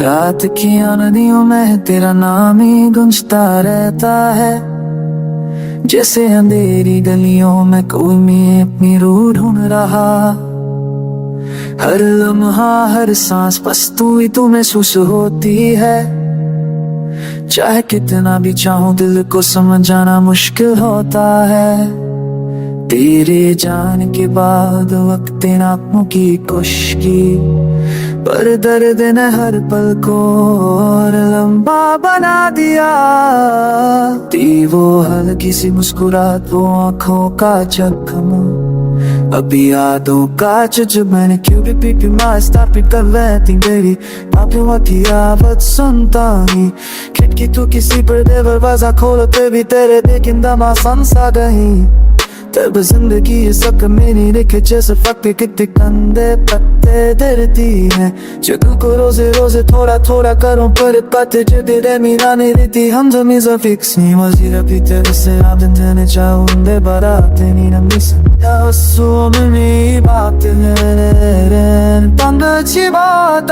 रात की नदियों में तेरा नाम ही गूंजता रहता है, जैसे अंधेरी गलियों में कोई मैं अपनी रूह ढूंढ रहा। हर लम्हा हर सांस बस तू ही तू महसूस होती है, चाहे कितना भी चाहूं दिल को समझाना मुश्किल होता है। तेरे जाने के बाद वक्त आंखों की खुशकी, पर दर्द ने हर पल को और लंबा बना दिया। थी वो हल्की सी मुस्कुराहट, वो आंखों का जख्म, अभी यादों का जो मैंने क्यों भी मास्ता पिट कर रहती मेरी पापियों की आवाज सुनता ही। खिड़की तो किसी पर दरवाजा खोलते भी तेरे देखिंदा मौसम सा गई। तब जिंदगी ये सब मेरी लिखे जैसे फटे कितने कंधे पत्ते डरती है, जो को रोजे रोजे थोड़ा थोड़ा करूं पर पत्ते जो तेरे मीरा नहीं रहती। हम जमीजा फिक्स नहीं वजीर अभी तेरे से आदन जाने चाहूंदे बाराते नहीं नमी संध्या सो में बात है तंग अच्छी बात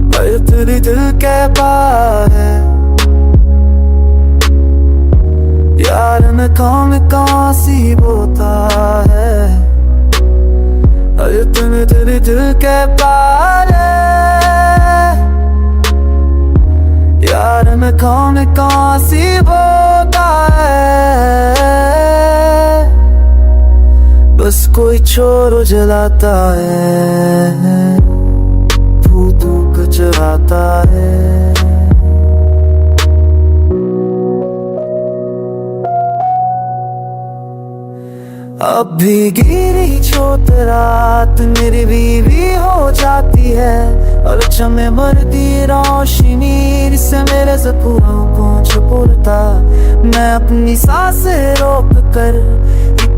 पर तेरे दिल के पार है यार। मैं कौन सी बोता है, अरे तुम्हें तेरे दिल के पार है यार। मैं कौन सी बोता है, बस कोई चोर जलाता है, भूत जलाता है। अब भी गिरी छोट रात मेरी बीवी हो जाती है, और चमे मरती रोशनी से मेरे सपनों को छुपता। मैं अपनी सांसें रोक कर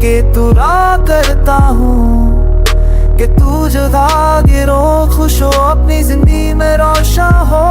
के तुरा करता हूँ कि तू जुदा गिरो खुश हो अपनी जिंदगी में रोशन हो।